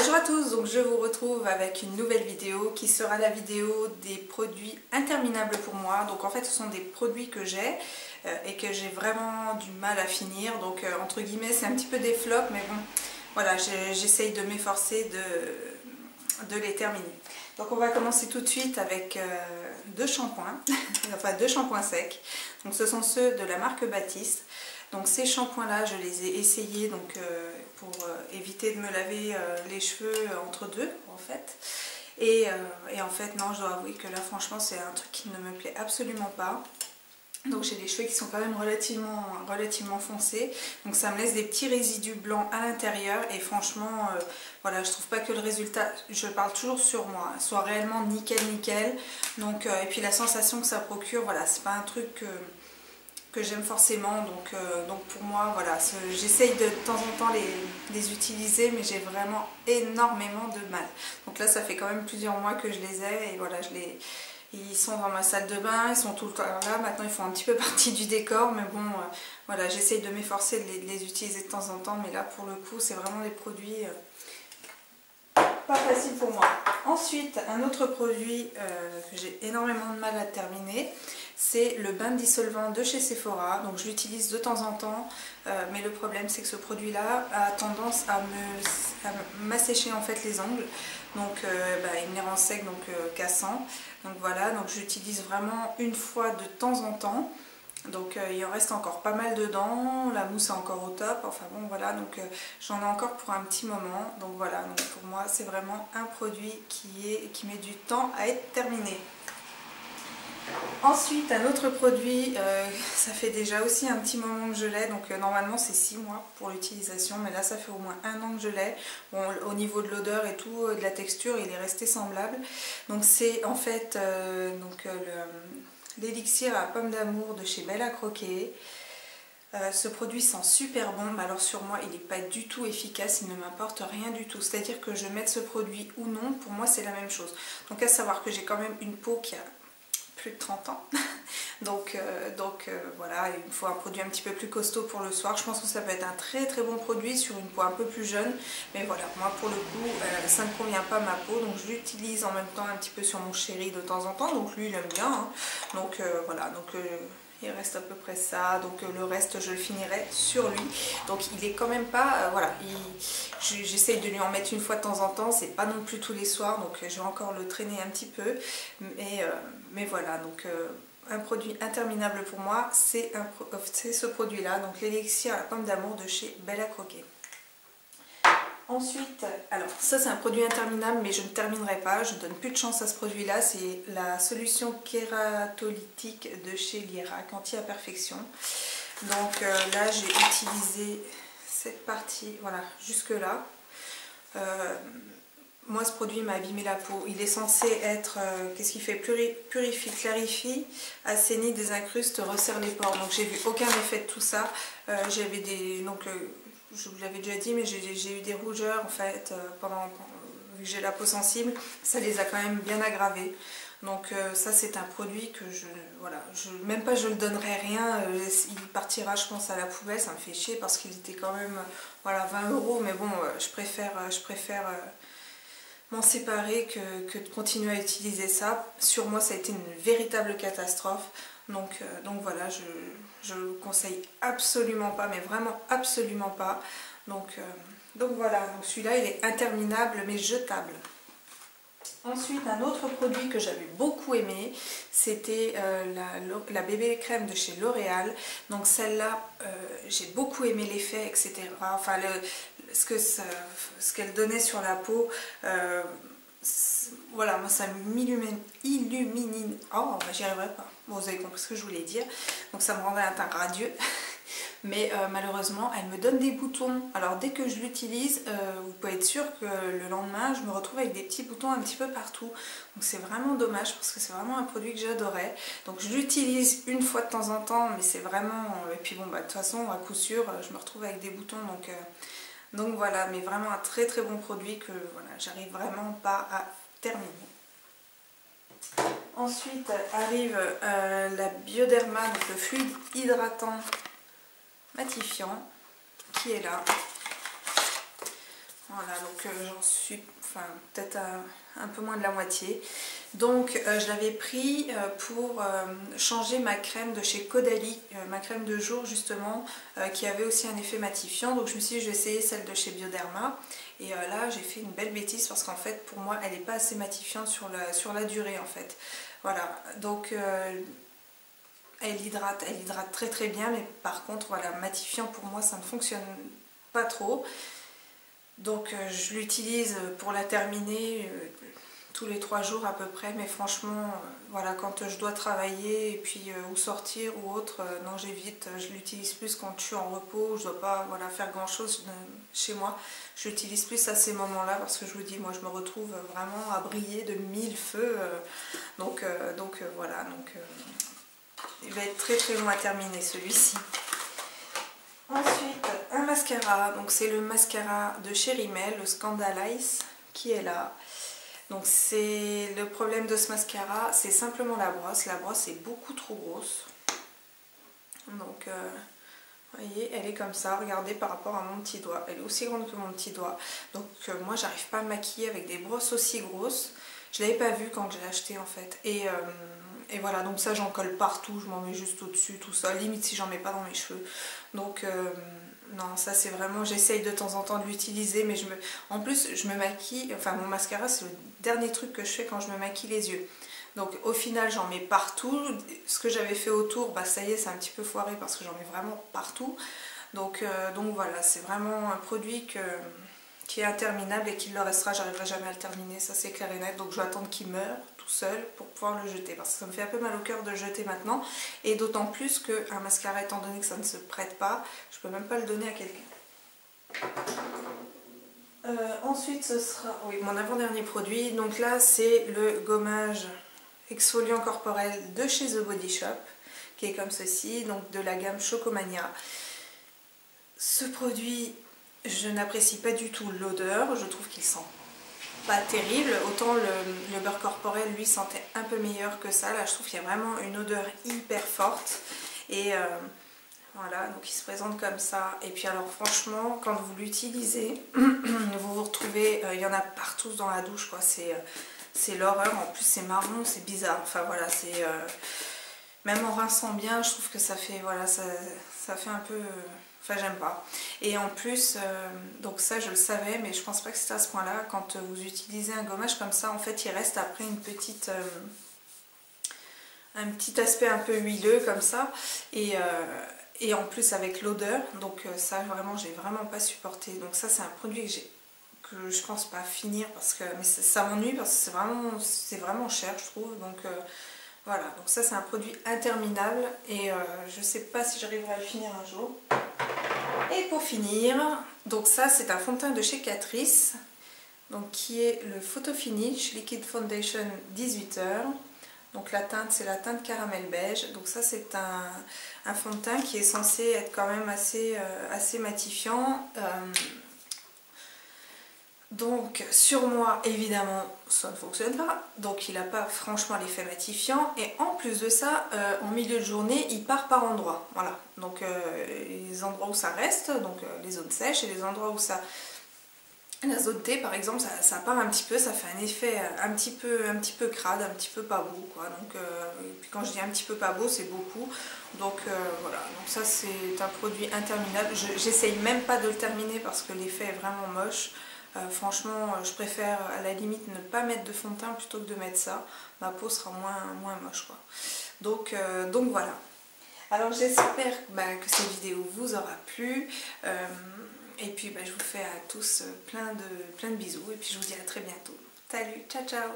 Bonjour à tous, donc je vous retrouve avec une nouvelle vidéo qui sera la vidéo des produits interminables pour moi. Donc en fait ce sont des produits que j'ai et que j'ai vraiment du mal à finir. Donc entre guillemets c'est un petit peu des flops, mais bon voilà, j'essaye de m'efforcer de les terminer. Donc on va commencer tout de suite avec deux shampoings, enfin deux shampoings secs. Donc ce sont ceux de la marque Batiste. Donc ces shampoings là je les ai essayés donc, pour éviter de me laver les cheveux entre deux en fait. Et en fait non, je dois avouer que là franchement c'est un truc qui ne me plaît absolument pas. Donc j'ai des cheveux qui sont quand même relativement foncés, donc ça me laisse des petits résidus blancs à l'intérieur et franchement voilà, je trouve pas que le résultat, je parle toujours sur moi, soit réellement nickel. Donc et puis la sensation que ça procure, voilà, c'est pas un truc que j'aime forcément, donc pour moi voilà, j'essaye de temps en temps les utiliser, mais j'ai vraiment énormément de mal. Donc là ça fait quand même plusieurs mois que je les ai et voilà, ils sont dans ma salle de bain, ils sont tout le temps là, maintenant ils font un petit peu partie du décor, mais bon voilà, j'essaye de m'efforcer de les utiliser de temps en temps, mais là pour le coup c'est vraiment des produits pas faciles pour moi. Ensuite, un autre produit que j'ai énormément de mal à terminer, c'est le bain dissolvant de chez Sephora. Donc je l'utilise de temps en temps, mais le problème c'est que ce produit là a tendance à m'assécher en fait les ongles. Donc il me les rend secs, donc cassant. Donc voilà, donc j'utilise vraiment une fois de temps en temps. Donc il en reste encore pas mal dedans, la mousse est encore au top, enfin bon voilà, donc j'en ai encore pour un petit moment. Donc voilà, donc pour moi c'est vraiment un produit qui met du temps à être terminé. Ensuite, un autre produit, ça fait déjà aussi un petit moment que je l'ai, donc normalement c'est 6 mois pour l'utilisation, mais là ça fait au moins 1 an que je l'ai. Bon, au niveau de l'odeur et tout, de la texture, il est resté semblable. Donc c'est en fait l'élixir à pomme d'amour de chez Belle à Croquer. Ce produit sent super bon, mais alors sur moi il n'est pas du tout efficace, il ne m'apporte rien du tout. C'est-à-dire que je mette ce produit ou non, pour moi c'est la même chose. Donc à savoir que j'ai quand même une peau qui a plus de 30 ans. donc voilà, il me faut un produit un petit peu plus costaud pour le soir. Je pense que ça peut être un très bon produit sur une peau un peu plus jeune. Mais voilà, moi pour le coup, ça ne convient pas à ma peau. Donc je l'utilise en même temps un petit peu sur mon chéri de temps en temps. Donc lui il aime bien. Hein. Donc voilà, donc il reste à peu près ça, donc le reste je le finirai sur lui. Donc il est quand même pas, voilà, j'essaye de lui en mettre une fois de temps en temps, c'est pas non plus tous les soirs, donc je vais encore le traîner un petit peu. Mais voilà, donc un produit interminable pour moi, c'est ce produit là, donc l'élixir à la pomme d'amour de chez Belle à Croquer. Ensuite, alors ça c'est un produit interminable, mais je ne terminerai pas, je ne donne plus de chance à ce produit là, c'est la solution kératolytique de chez Lierac, anti à perfection. Donc là j'ai utilisé cette partie, voilà, jusque là. Moi ce produit m'a abîmé la peau, il est censé être, qu'est-ce qu'il fait, purifie, clarifie, assainit, désincruste, resserre les pores. Donc j'ai vu aucun effet de tout ça, j'avais des... donc je vous l'avais déjà dit, mais j'ai eu des rougeurs en fait vu que j'ai la peau sensible, ça les a quand même bien aggravées. Donc ça c'est un produit que même pas je le donnerai rien, il partira je pense à la poubelle, ça me fait chier parce qu'il était quand même voilà 20 €, mais bon je préfère m'en séparer que de continuer à utiliser ça. Sur moi ça a été une véritable catastrophe, donc voilà, je le conseille absolument pas, mais vraiment absolument pas. Donc voilà, donc celui-là il est interminable mais jetable. Ensuite, un autre produit que j'avais beaucoup aimé, c'était la bébé crème de chez L'Oréal. Donc celle-là, j'ai beaucoup aimé l'effet, etc. Enfin, ce qu'elle donnait sur la peau, voilà, moi ça m'illumine. Oh, j'y arriverai pas. Bon, vous avez compris ce que je voulais dire. Donc ça me rendait un teint radieux. Mais malheureusement elle me donne des boutons. Alors dès que je l'utilise, vous pouvez être sûr que le lendemain je me retrouve avec des petits boutons un petit peu partout. Donc c'est vraiment dommage parce que c'est vraiment un produit que j'adorais. Donc je l'utilise une fois de temps en temps, mais c'est vraiment... et puis bon bah de toute façon à coup sûr je me retrouve avec des boutons, donc voilà, mais vraiment un très bon produit que voilà, j'arrive vraiment pas à terminer. Ensuite arrive la Bioderma, donc le fluide hydratant matifiant qui est là. Voilà, donc j'en suis peut-être un peu moins de la moitié. Donc je l'avais pris pour changer ma crème de chez Caudalie, ma crème de jour justement, qui avait aussi un effet matifiant. Donc je me suis dit je vais essayer celle de chez Bioderma. Et là j'ai fait une belle bêtise parce qu'en fait pour moi elle n'est pas assez matifiante sur la durée en fait. Voilà, donc elle hydrate très très bien, mais par contre voilà, matifiant pour moi ça ne fonctionne pas trop. Donc je l'utilise pour la terminer tous les 3 jours à peu près, mais franchement voilà, quand je dois travailler et puis ou sortir ou autre, non j'évite, je l'utilise plus quand je suis en repos, je dois pas voilà, faire grand chose chez moi, je l'utilise plus à ces moments là parce que je vous dis moi je me retrouve vraiment à briller de 1000 feux, donc voilà, donc il va être très très long à terminer celui-ci. Ensuite, un mascara, donc c'est le mascara de chez Rimmel, le Scandalize, qui est là. Donc c'est le problème de ce mascara, c'est simplement la brosse est beaucoup trop grosse. Donc, vous voyez, elle est comme ça, regardez par rapport à mon petit doigt, elle est aussi grande que mon petit doigt. Donc moi j'arrive pas à me maquiller avec des brosses aussi grosses, je l'avais pas vu quand je l'ai acheté en fait. Et voilà, donc ça j'en colle partout, je m'en mets juste au-dessus, tout ça, limite si j'en mets pas dans mes cheveux. Donc non, ça c'est vraiment, j'essaye de temps en temps de l'utiliser, mais en plus je me maquille, enfin mon mascara c'est le dernier truc que je fais quand je me maquille les yeux. Donc au final j'en mets partout, ce que j'avais fait autour, bah ça y est c'est un petit peu foiré parce que j'en mets vraiment partout. Donc voilà, c'est vraiment un produit qui est interminable et qu'il le restera, j'arriverai jamais à le terminer, ça c'est clair et net. Donc je vais attendre qu'il meure tout seul pour pouvoir le jeter parce que ça me fait un peu mal au cœur de le jeter maintenant. Et d'autant plus qu'un mascara, étant donné que ça ne se prête pas, je peux même pas le donner à quelqu'un. Ensuite ce sera mon avant-dernier produit, donc là c'est le gommage exfoliant corporel de chez The Body Shop qui est comme ceci, donc de la gamme Chocomania. Ce produit, je n'apprécie pas du tout l'odeur, je trouve qu'il sent pas terrible, autant le beurre corporel lui sentait un peu meilleur que ça. Là je trouve qu'il y a vraiment une odeur hyper forte et voilà, donc il se présente comme ça. Et puis alors franchement quand vous l'utilisez vous vous retrouvez, il y en a partout dans la douche quoi, c'est l'horreur. En plus c'est marron, c'est bizarre, enfin voilà, c'est même en rinçant bien je trouve que ça fait, voilà, ça fait un peu, enfin j'aime pas. Et en plus, donc ça je le savais, mais je pense pas que c'était à ce point là, quand vous utilisez un gommage comme ça, en fait il reste après une petite un petit aspect un peu huileux comme ça, et en plus avec l'odeur, donc ça vraiment j'ai vraiment pas supporté. Donc ça c'est un produit que je pense pas finir parce que, mais ça m'ennuie parce que c'est vraiment cher je trouve. Donc voilà, donc ça c'est un produit interminable et je sais pas si j'arriverai à le finir un jour. Et pour finir, donc ça c'est un fond de teint de chez Catrice, donc qui est le Photo Finish Liquid Foundation 18h. Donc la teinte c'est la teinte caramel beige. Donc ça c'est un fond de teint qui est censé être quand même assez matifiant. Donc sur moi évidemment ça ne fonctionne pas, donc il n'a pas franchement l'effet matifiant, et en plus de ça en milieu de journée il part par endroits, voilà. Donc les endroits où ça reste, donc les zones sèches, et les endroits où ça, la zone T par exemple, ça part un petit peu, ça fait un effet un petit peu crade, un petit peu pas beau quoi. Donc et puis quand je dis un petit peu pas beau c'est beaucoup. Donc voilà, donc ça c'est un produit interminable, j'essaye même pas de le terminer parce que l'effet est vraiment moche. Franchement je préfère à la limite ne pas mettre de fond de teint plutôt que de mettre ça, ma peau sera moins moche quoi. Donc voilà. Alors j'espère que cette vidéo vous aura plu, et puis je vous fais à tous plein de bisous, et puis je vous dis à très bientôt. Salut, ciao ciao.